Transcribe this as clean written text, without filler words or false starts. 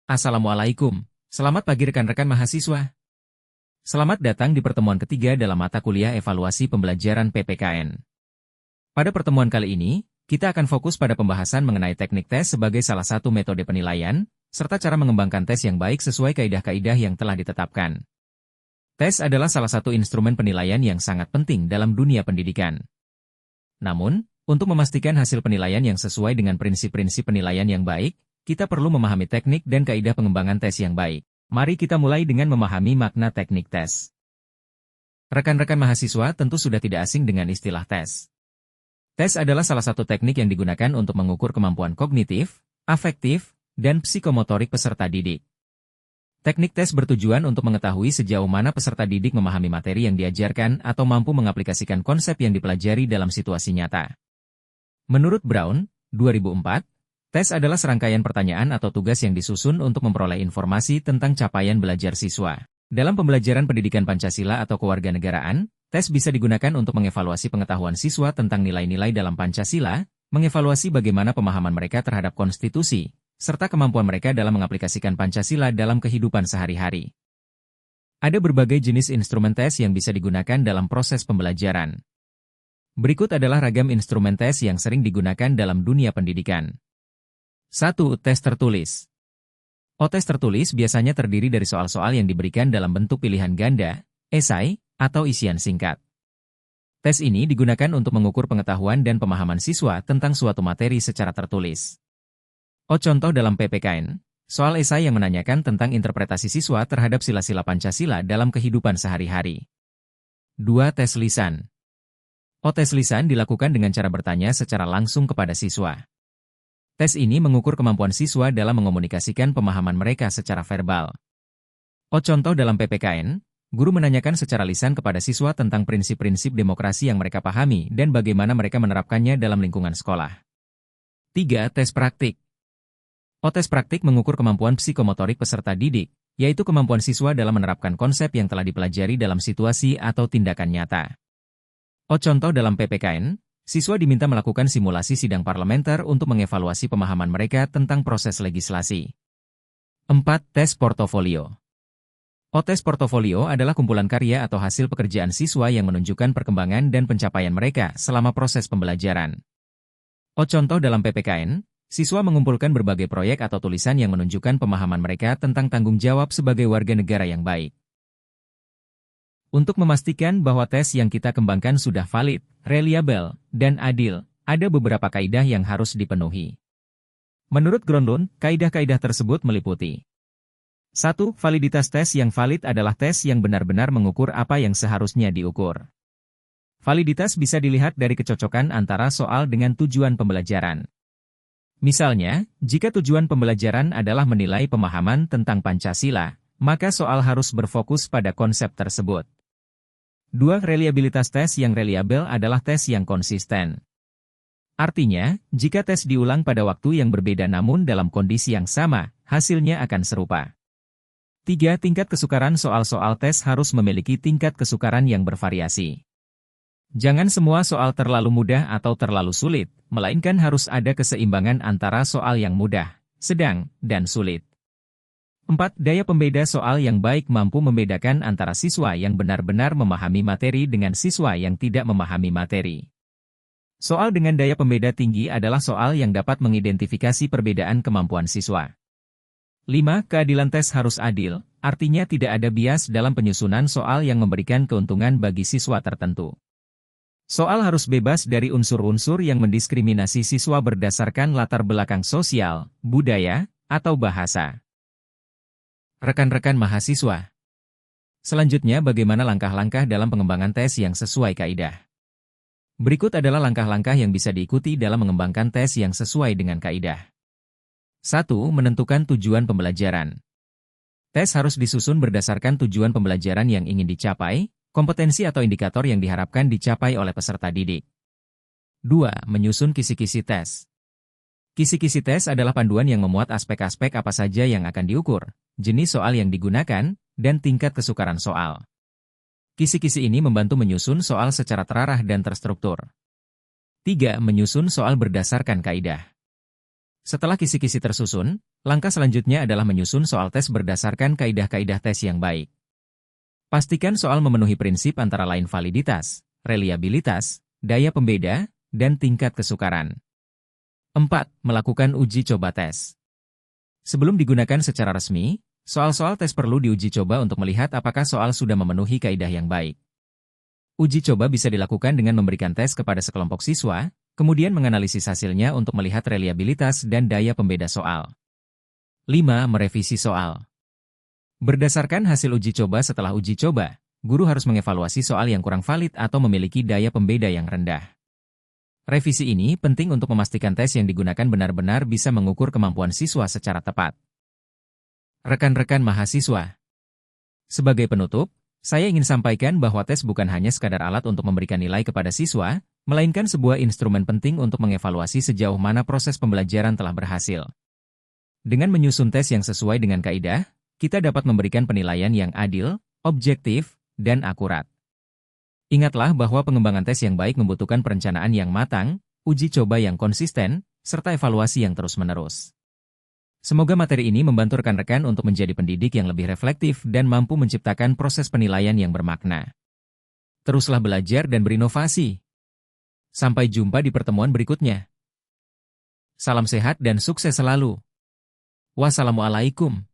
Assalamualaikum. Selamat pagi rekan-rekan mahasiswa. Selamat datang di pertemuan ketiga dalam mata kuliah evaluasi pembelajaran PPKN. Pada pertemuan kali ini, kita akan fokus pada pembahasan mengenai teknik tes sebagai salah satu metode penilaian, serta cara mengembangkan tes yang baik sesuai kaidah-kaidah yang telah ditetapkan. Tes adalah salah satu instrumen penilaian yang sangat penting dalam dunia pendidikan. Namun, untuk memastikan hasil penilaian yang sesuai dengan prinsip-prinsip penilaian yang baik, kita perlu memahami teknik dan kaidah pengembangan tes yang baik. Mari kita mulai dengan memahami makna teknik tes. Rekan-rekan mahasiswa tentu sudah tidak asing dengan istilah tes. Tes adalah salah satu teknik yang digunakan untuk mengukur kemampuan kognitif, afektif, dan psikomotorik peserta didik. Teknik tes bertujuan untuk mengetahui sejauh mana peserta didik memahami materi yang diajarkan atau mampu mengaplikasikan konsep yang dipelajari dalam situasi nyata. Menurut Brown, 2004, tes adalah serangkaian pertanyaan atau tugas yang disusun untuk memperoleh informasi tentang capaian belajar siswa. Dalam pembelajaran pendidikan Pancasila atau kewarganegaraan, tes bisa digunakan untuk mengevaluasi pengetahuan siswa tentang nilai-nilai dalam Pancasila, mengevaluasi bagaimana pemahaman mereka terhadap konstitusi, serta kemampuan mereka dalam mengaplikasikan Pancasila dalam kehidupan sehari-hari. Ada berbagai jenis instrumen tes yang bisa digunakan dalam proses pembelajaran. Berikut adalah ragam instrumen tes yang sering digunakan dalam dunia pendidikan. 1. Tes tertulis. Tes tertulis biasanya terdiri dari soal-soal yang diberikan dalam bentuk pilihan ganda, esai, atau isian singkat. Tes ini digunakan untuk mengukur pengetahuan dan pemahaman siswa tentang suatu materi secara tertulis. Contoh dalam PPKN, soal esai yang menanyakan tentang interpretasi siswa terhadap sila-sila Pancasila dalam kehidupan sehari-hari. 2. Tes lisan. Tes lisan dilakukan dengan cara bertanya secara langsung kepada siswa. Tes ini mengukur kemampuan siswa dalam mengomunikasikan pemahaman mereka secara verbal. Contoh dalam PPKN, guru menanyakan secara lisan kepada siswa tentang prinsip-prinsip demokrasi yang mereka pahami dan bagaimana mereka menerapkannya dalam lingkungan sekolah. 3. Tes praktik. Tes praktik mengukur kemampuan psikomotorik peserta didik, yaitu kemampuan siswa dalam menerapkan konsep yang telah dipelajari dalam situasi atau tindakan nyata. Contoh dalam PPKN, siswa diminta melakukan simulasi sidang parlementer untuk mengevaluasi pemahaman mereka tentang proses legislasi. 4. Tes portofolio. Tes portofolio adalah kumpulan karya atau hasil pekerjaan siswa yang menunjukkan perkembangan dan pencapaian mereka selama proses pembelajaran. Contoh dalam PPKN, siswa mengumpulkan berbagai proyek atau tulisan yang menunjukkan pemahaman mereka tentang tanggung jawab sebagai warga negara yang baik. Untuk memastikan bahwa tes yang kita kembangkan sudah valid, reliabel, dan adil, ada beberapa kaidah yang harus dipenuhi. Menurut Gronlund, kaidah-kaidah tersebut meliputi 1. Validitas tes yang valid adalah tes yang benar-benar mengukur apa yang seharusnya diukur. Validitas bisa dilihat dari kecocokan antara soal dengan tujuan pembelajaran. Misalnya, jika tujuan pembelajaran adalah menilai pemahaman tentang Pancasila, maka soal harus berfokus pada konsep tersebut. 2. Reliabilitas tes yang reliabel adalah tes yang konsisten. Artinya, jika tes diulang pada waktu yang berbeda namun dalam kondisi yang sama, hasilnya akan serupa. 3. Tingkat kesukaran soal-soal tes harus memiliki tingkat kesukaran yang bervariasi. Jangan semua soal terlalu mudah atau terlalu sulit, melainkan harus ada keseimbangan antara soal yang mudah, sedang, dan sulit. 4. Daya pembeda soal yang baik mampu membedakan antara siswa yang benar-benar memahami materi dengan siswa yang tidak memahami materi. Soal dengan daya pembeda tinggi adalah soal yang dapat mengidentifikasi perbedaan kemampuan siswa. 5. Keadilan tes harus adil, artinya tidak ada bias dalam penyusunan soal yang memberikan keuntungan bagi siswa tertentu. Soal harus bebas dari unsur-unsur yang mendiskriminasi siswa berdasarkan latar belakang sosial, budaya, atau bahasa. Rekan-rekan mahasiswa. Selanjutnya bagaimana langkah-langkah dalam pengembangan tes yang sesuai kaidah. Berikut adalah langkah-langkah yang bisa diikuti dalam mengembangkan tes yang sesuai dengan kaidah. 1. Menentukan tujuan pembelajaran. Tes harus disusun berdasarkan tujuan pembelajaran yang ingin dicapai, kompetensi atau indikator yang diharapkan dicapai oleh peserta didik. 2. Menyusun kisi-kisi tes. Kisi-kisi tes adalah panduan yang memuat aspek-aspek apa saja yang akan diukur, jenis soal yang digunakan, dan tingkat kesukaran soal. Kisi-kisi ini membantu menyusun soal secara terarah dan terstruktur. 3. Menyusun soal berdasarkan kaidah. Setelah kisi-kisi tersusun, langkah selanjutnya adalah menyusun soal tes berdasarkan kaidah-kaidah tes yang baik. Pastikan soal memenuhi prinsip antara lain validitas, reliabilitas, daya pembeda, dan tingkat kesukaran. 4. Melakukan uji coba tes. Sebelum digunakan secara resmi, soal-soal tes perlu diuji coba untuk melihat apakah soal sudah memenuhi kaidah yang baik. Uji coba bisa dilakukan dengan memberikan tes kepada sekelompok siswa, kemudian menganalisis hasilnya untuk melihat reliabilitas dan daya pembeda soal. 5. Merevisi soal. Berdasarkan hasil uji coba setelah uji coba, guru harus mengevaluasi soal yang kurang valid atau memiliki daya pembeda yang rendah. Revisi ini penting untuk memastikan tes yang digunakan benar-benar bisa mengukur kemampuan siswa secara tepat. Rekan-rekan mahasiswa. Sebagai penutup, saya ingin sampaikan bahwa tes bukan hanya sekadar alat untuk memberikan nilai kepada siswa, melainkan sebuah instrumen penting untuk mengevaluasi sejauh mana proses pembelajaran telah berhasil. Dengan menyusun tes yang sesuai dengan kaidah, kita dapat memberikan penilaian yang adil, objektif, dan akurat. Ingatlah bahwa pengembangan tes yang baik membutuhkan perencanaan yang matang, uji coba yang konsisten, serta evaluasi yang terus-menerus. Semoga materi ini membantu rekan-rekan untuk menjadi pendidik yang lebih reflektif dan mampu menciptakan proses penilaian yang bermakna. Teruslah belajar dan berinovasi. Sampai jumpa di pertemuan berikutnya. Salam sehat dan sukses selalu. Wassalamualaikum.